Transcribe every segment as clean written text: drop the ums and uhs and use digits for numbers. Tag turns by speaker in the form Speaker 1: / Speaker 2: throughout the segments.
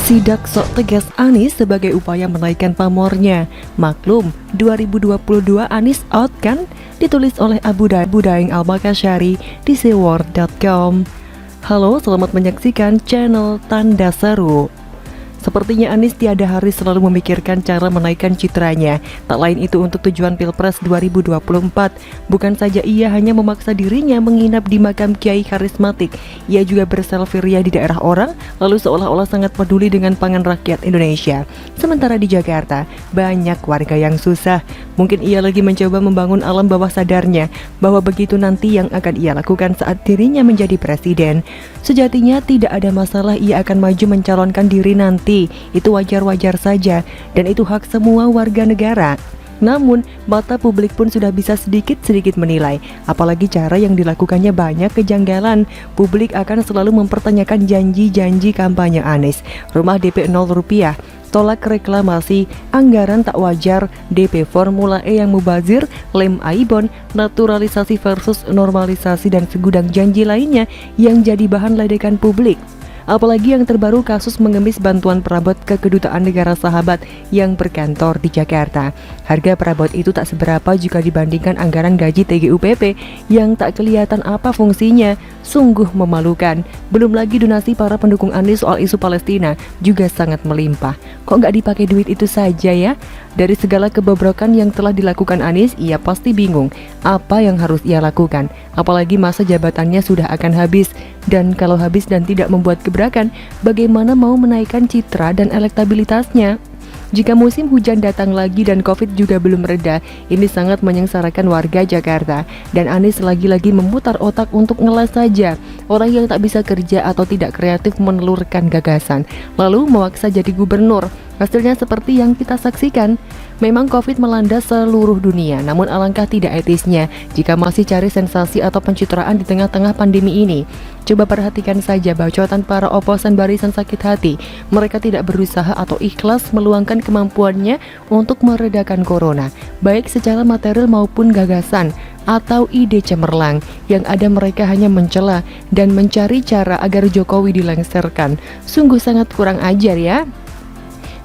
Speaker 1: Sidak sok tegas Anies sebagai upaya menaikkan pamornya. Maklum, 2022 Anies out kan? Ditulis oleh Abu Daeng Al-Makasyari di seaworld.com. Halo, selamat menyaksikan channel Tanda Seru. Sepertinya Anies tiada hari selalu memikirkan cara menaikkan citranya. Tak lain itu untuk tujuan Pilpres 2024. Bukan saja ia hanya memaksa dirinya menginap di makam kiai karismatik, ia juga berselfie ria di daerah orang, lalu seolah-olah sangat peduli dengan pangan rakyat Indonesia. Sementara di Jakarta, banyak warga yang susah. Mungkin ia lagi mencoba membangun alam bawah sadarnya bahwa begitu nanti yang akan ia lakukan saat dirinya menjadi presiden. Sejatinya tidak ada masalah ia akan maju mencalonkan diri nanti. Itu wajar-wajar saja dan itu hak semua warga negara. Namun, mata publik pun sudah bisa sedikit-sedikit menilai. Apalagi cara yang dilakukannya banyak kejanggalan. Publik akan selalu mempertanyakan janji-janji kampanye Anies. Rumah DP 0 rupiah, tolak reklamasi, anggaran tak wajar, DP Formula E yang mubazir, lem Aibon, naturalisasi versus normalisasi dan segudang janji lainnya yang jadi bahan ledekan publik. Apalagi yang terbaru kasus mengemis bantuan perabot ke Kedutaan Negara Sahabat yang berkantor di Jakarta. Harga perabot itu tak seberapa jika dibandingkan anggaran gaji TGUPP yang tak kelihatan apa fungsinya. Sungguh memalukan. Belum lagi donasi para pendukung Anies soal isu Palestina juga sangat melimpah. Kok nggak dipakai duit itu saja ya? Dari segala kebobrokan yang telah dilakukan Anies, ia pasti bingung apa yang harus ia lakukan. Apalagi masa jabatannya sudah akan habis. Dan kalau habis dan tidak membuat gebrakan, bagaimana mau menaikkan citra dan elektabilitasnya? Jika musim hujan datang lagi dan Covid juga belum reda, ini sangat menyengsarakan warga Jakarta. Dan Anies lagi-lagi memutar otak untuk ngelas saja. Orang yang tak bisa kerja atau tidak kreatif menelurkan gagasan, lalu memaksa jadi gubernur. Hasilnya seperti yang kita saksikan. Memang Covid melanda seluruh dunia, namun alangkah tidak etisnya jika masih cari sensasi atau pencitraan di tengah-tengah pandemi ini. Coba perhatikan saja bacotan para oposan barisan sakit hati. Mereka tidak berusaha atau ikhlas meluangkan kemampuannya untuk meredakan corona, baik secara material maupun gagasan atau ide cemerlang. Yang ada mereka hanya mencela dan mencari cara agar Jokowi dilengsarkan. Sungguh sangat kurang ajar ya.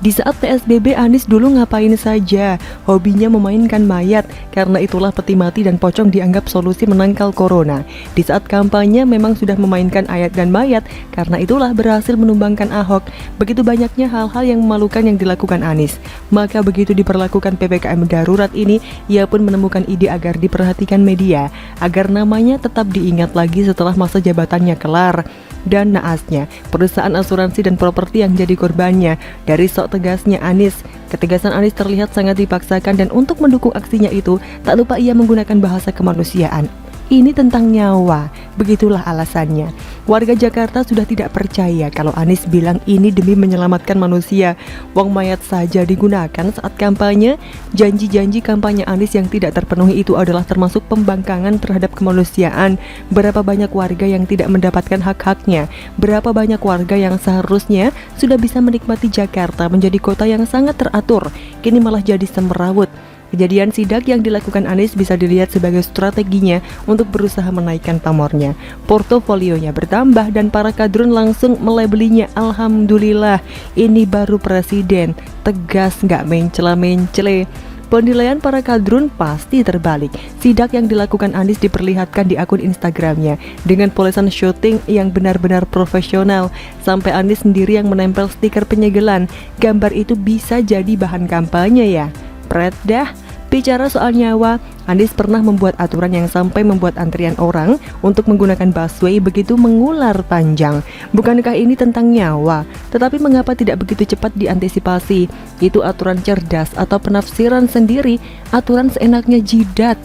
Speaker 1: Di saat PSBB, Anies dulu ngapain saja? Hobinya memainkan mayat, karena itulah peti mati dan pocong dianggap solusi menangkal corona. Di saat kampanye memang sudah memainkan ayat dan mayat, karena itulah berhasil menumbangkan Ahok. Begitu banyaknya hal-hal yang memalukan yang dilakukan Anies. Maka begitu diperlakukan PPKM darurat ini, ia pun menemukan ide agar diperhatikan media, agar namanya tetap diingat lagi setelah masa jabatannya kelar. Dan naasnya, perusahaan asuransi dan properti yang jadi korbannya. Dari sok tegasnya Anies, ketegasan Anies terlihat sangat dipaksakan, dan untuk mendukung aksinya itu, tak lupa ia menggunakan bahasa kemanusiaan. Ini tentang nyawa, begitulah alasannya. Warga Jakarta sudah tidak percaya kalau Anies bilang ini demi menyelamatkan manusia. Wong mayat saja digunakan saat kampanye. Janji-janji kampanye Anies yang tidak terpenuhi itu adalah termasuk pembangkangan terhadap kemanusiaan. Berapa banyak warga yang tidak mendapatkan hak-haknya? Berapa banyak warga yang seharusnya sudah bisa menikmati Jakarta menjadi kota yang sangat teratur, kini malah jadi semrawut. Kejadian sidak yang dilakukan Anies bisa dilihat sebagai strateginya untuk berusaha menaikkan pamornya. Portofolionya bertambah dan para kadrun langsung melabelinya. Alhamdulillah, ini baru presiden, tegas nggak mencela-mencele. Penilaian para kadrun pasti terbalik. Sidak yang dilakukan Anies diperlihatkan di akun Instagramnya dengan polesan syuting yang benar-benar profesional. Sampai Anies sendiri yang menempel stiker penyegelan. Gambar itu bisa jadi bahan kampanye ya. Pret dah. Bicara soal nyawa, Anies pernah membuat aturan yang sampai membuat antrian orang untuk menggunakan busway begitu mengular panjang. Bukankah ini tentang nyawa? Tetapi mengapa tidak begitu cepat diantisipasi? Itu aturan cerdas atau penafsiran sendiri, aturan seenaknya jidat.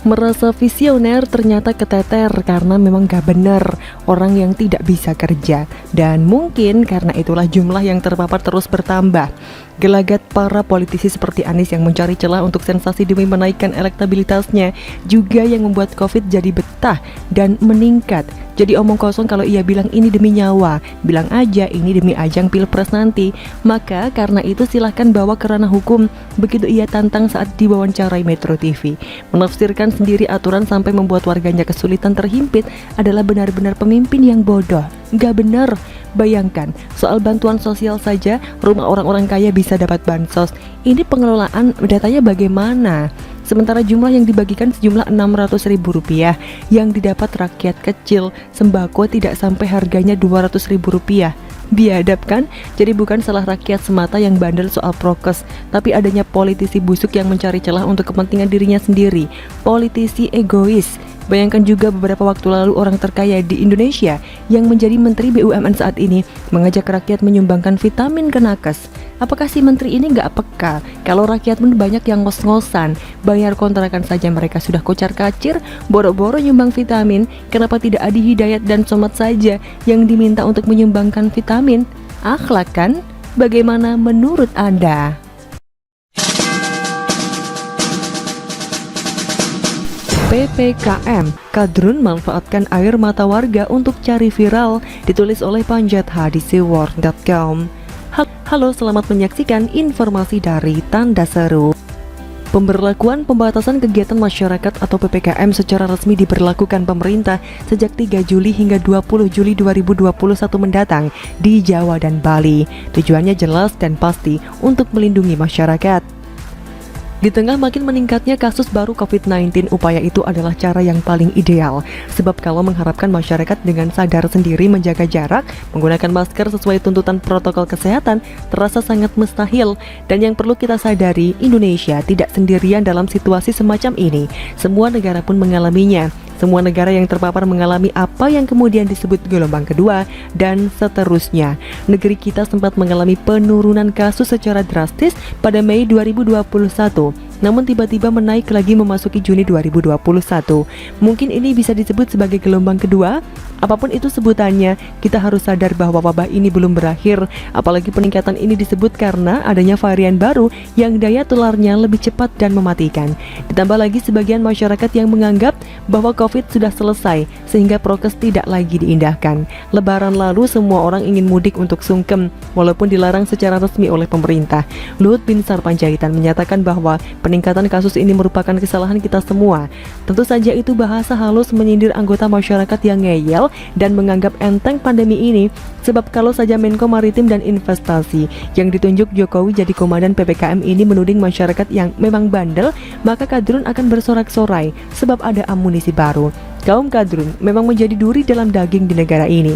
Speaker 1: Merasa visioner ternyata keteter karena memang gak benar orang yang tidak bisa kerja. Dan mungkin karena itulah jumlah yang terpapar terus bertambah. Gelagat para politisi seperti Anies yang mencari celah untuk sensasi demi menaikkan elektabilitasnya juga yang membuat Covid jadi betah dan meningkat. Jadi omong kosong kalau ia bilang ini demi nyawa. Bilang aja ini demi ajang pilpres nanti. Maka karena itu silahkan bawa ke ranah hukum. Begitu ia tantang saat diwawancarai Metro TV. Menafsirkan sendiri aturan sampai membuat warganya kesulitan terhimpit adalah benar-benar pemimpin yang bodoh. Gak bener. Bayangkan, soal bantuan sosial saja rumah orang-orang kaya bisa dapat bansos. Ini pengelolaan datanya bagaimana? Sementara jumlah yang dibagikan sejumlah Rp600.000 yang didapat rakyat kecil. Sembako tidak sampai harganya Rp200.000. Biadab kan? Jadi bukan salah rakyat semata yang bandel soal prokes, tapi adanya politisi busuk yang mencari celah untuk kepentingan dirinya sendiri. Politisi egois. Bayangkan juga beberapa waktu lalu orang terkaya di Indonesia yang menjadi Menteri BUMN saat ini mengajak rakyat menyumbangkan vitamin ke nakes. Apakah si menteri ini nggak peka kalau rakyat pun banyak yang ngos-ngosan, bayar kontrakan saja mereka sudah kocar-kacir, boro-boro nyumbang vitamin. Kenapa tidak Adi Hidayat dan Somad saja yang diminta untuk menyumbangkan vitamin? Akhlak kan? Bagaimana menurut Anda? PPKM, Kadrun manfaatkan air mata warga untuk cari viral, ditulis oleh Panjatha di seaworld.com. Halo, selamat menyaksikan informasi dari Tanda Seru. Pemberlakuan pembatasan kegiatan masyarakat atau PPKM secara resmi diberlakukan pemerintah sejak 3 Juli hingga 20 Juli 2021 mendatang di Jawa dan Bali. Tujuannya jelas dan pasti untuk melindungi masyarakat. Di tengah makin meningkatnya kasus baru COVID-19, upaya itu adalah cara yang paling ideal. Sebab kalau mengharapkan masyarakat dengan sadar sendiri menjaga jarak, menggunakan masker sesuai tuntutan protokol kesehatan, terasa sangat mustahil. Dan yang perlu kita sadari, Indonesia tidak sendirian dalam situasi semacam ini. Semua negara pun mengalaminya. Semua negara yang terpapar mengalami apa yang kemudian disebut gelombang kedua dan seterusnya. Negeri kita sempat mengalami penurunan kasus secara drastis pada Mei 2021. Namun tiba-tiba menaik lagi memasuki Juni 2021. Mungkin ini bisa disebut sebagai gelombang kedua. Apapun itu sebutannya, kita harus sadar bahwa wabah ini belum berakhir. Apalagi peningkatan ini disebut karena adanya varian baru yang daya tularnya lebih cepat dan mematikan. Ditambah lagi sebagian masyarakat yang menganggap bahwa COVID sudah selesai sehingga prokes tidak lagi diindahkan. Lebaran lalu semua orang ingin mudik untuk sungkem walaupun dilarang secara resmi oleh pemerintah. Luhut Binsar Panjaitan menyatakan bahwa peningkatan kasus ini merupakan kesalahan kita semua. Tentu saja itu bahasa halus menyindir anggota masyarakat yang ngeyel dan menganggap enteng pandemi ini. Sebab kalau saja Menko Maritim dan Investasi yang ditunjuk Jokowi jadi komandan PPKM ini menuding masyarakat yang memang bandel, maka Kadrun akan bersorak-sorai sebab ada amunisi baru. Kaum Kadrun memang menjadi duri dalam daging di negara ini.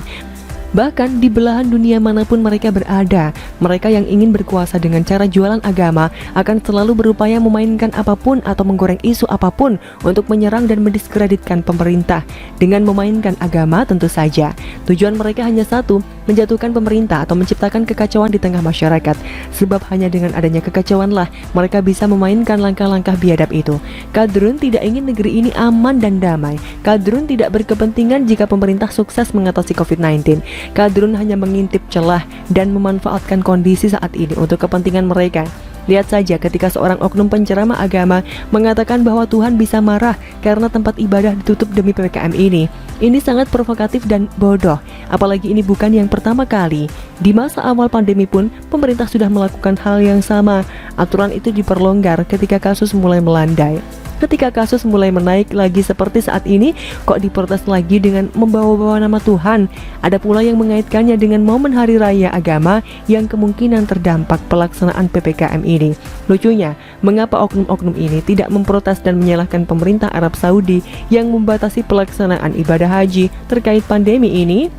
Speaker 1: Bahkan di belahan dunia manapun mereka berada, mereka yang ingin berkuasa dengan cara jualan agama akan selalu berupaya memainkan apapun atau menggoreng isu apapun untuk menyerang dan mendiskreditkan pemerintah. Dengan memainkan agama tentu saja, tujuan mereka hanya satu, menjatuhkan pemerintah atau menciptakan kekacauan di tengah masyarakat. Sebab hanya dengan adanya kekacauanlah mereka bisa memainkan langkah-langkah biadab itu. Kadrun tidak ingin negeri ini aman dan damai. Kadrun tidak berkepentingan jika pemerintah sukses mengatasi COVID-19. Kadrun hanya mengintip celah dan memanfaatkan kondisi saat ini untuk kepentingan mereka. Lihat saja ketika seorang oknum penceramah agama mengatakan bahwa Tuhan bisa marah karena tempat ibadah ditutup demi PPKM ini. Ini sangat provokatif dan bodoh, apalagi ini bukan yang pertama kali. Di masa awal pandemi pun, pemerintah sudah melakukan hal yang sama. Aturan itu diperlonggar ketika kasus mulai melandai. Ketika kasus mulai menaik lagi seperti saat ini, kok diprotes lagi dengan membawa-bawa nama Tuhan? Ada pula yang mengaitkannya dengan momen hari raya agama yang kemungkinan terdampak pelaksanaan PPKM ini. Lucunya, mengapa oknum-oknum ini tidak memprotes dan menyalahkan pemerintah Arab Saudi yang membatasi pelaksanaan ibadah haji terkait pandemi ini?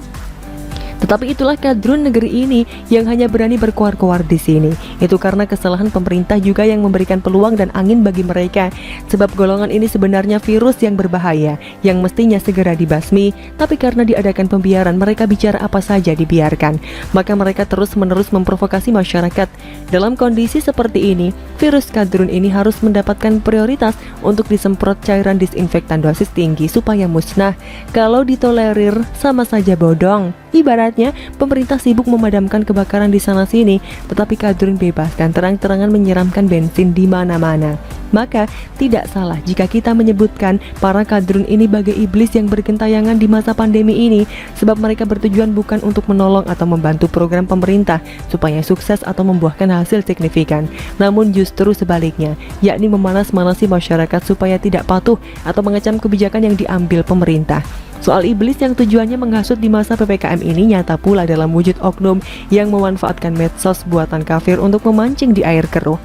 Speaker 1: Tetapi itulah kadrun negeri ini yang hanya berani berkoar-koar di sini. Itu karena kesalahan pemerintah juga yang memberikan peluang dan angin bagi mereka. Sebab golongan ini sebenarnya virus yang berbahaya, yang mestinya segera dibasmi. Tapi karena diadakan pembiaran, mereka bicara apa saja dibiarkan. Maka mereka terus-menerus memprovokasi masyarakat. Dalam kondisi seperti ini, virus kadrun ini harus mendapatkan prioritas untuk disemprot cairan disinfektan dosis tinggi supaya musnah. Kalau ditolerir, sama saja bodong. Ibaratnya, pemerintah sibuk memadamkan kebakaran di sana-sini, tetapi Kadrun bebas dan terang-terangan menyiramkan bensin di mana-mana. Maka, tidak salah jika kita menyebutkan para kadrun ini bagai iblis yang bergentayangan di masa pandemi ini, sebab mereka bertujuan bukan untuk menolong atau membantu program pemerintah supaya sukses atau membuahkan hasil signifikan, namun justru sebaliknya, yakni memanas-manasi masyarakat supaya tidak patuh atau mengecam kebijakan yang diambil pemerintah. Soal iblis yang tujuannya menghasut di masa PPKM ini nyata pula dalam wujud oknum yang memanfaatkan medsos buatan kafir untuk memancing di air keruh.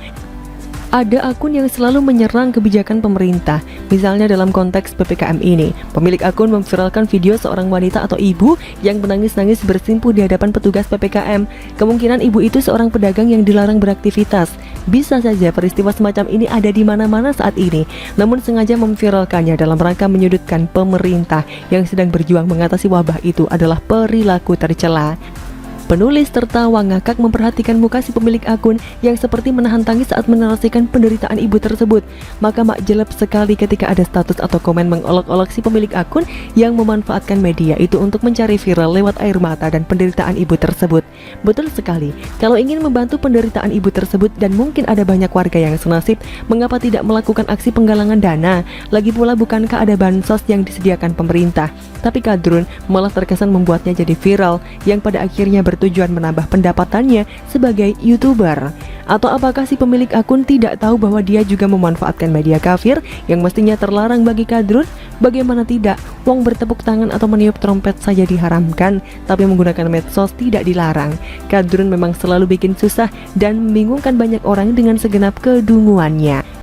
Speaker 1: Ada akun yang selalu menyerang kebijakan pemerintah. Misalnya dalam konteks PPKM ini, pemilik akun memviralkan video seorang wanita atau ibu yang menangis-nangis bersimpuh di hadapan petugas PPKM. Kemungkinan ibu itu seorang pedagang yang dilarang beraktivitas. Bisa saja peristiwa semacam ini ada di mana-mana saat ini, namun sengaja memviralkannya dalam rangka menyudutkan pemerintah yang sedang berjuang mengatasi wabah itu adalah perilaku tercela. Penulis tertawa ngakak memperhatikan muka si pemilik akun yang seperti menahan tangis saat menarasikan penderitaan ibu tersebut. Maka mak jelek sekali ketika ada status atau komen mengolok-olok si pemilik akun yang memanfaatkan media itu untuk mencari viral lewat air mata dan penderitaan ibu tersebut. Betul sekali, kalau ingin membantu penderitaan ibu tersebut dan mungkin ada banyak warga yang senasib, mengapa tidak melakukan aksi penggalangan dana? Lagi pula bukankah ada bansos yang disediakan pemerintah? Tapi Kadrun malah terkesan membuatnya jadi viral yang pada akhirnya bertujuan menambah pendapatannya sebagai YouTuber. Atau apakah si pemilik akun tidak tahu bahwa dia juga memanfaatkan media kafir yang mestinya terlarang bagi Kadrun? Bagaimana tidak, wong bertepuk tangan atau meniup trompet saja diharamkan, tapi menggunakan medsos tidak dilarang. Kadrun memang selalu bikin susah dan membingungkan banyak orang dengan segenap kedunguannya.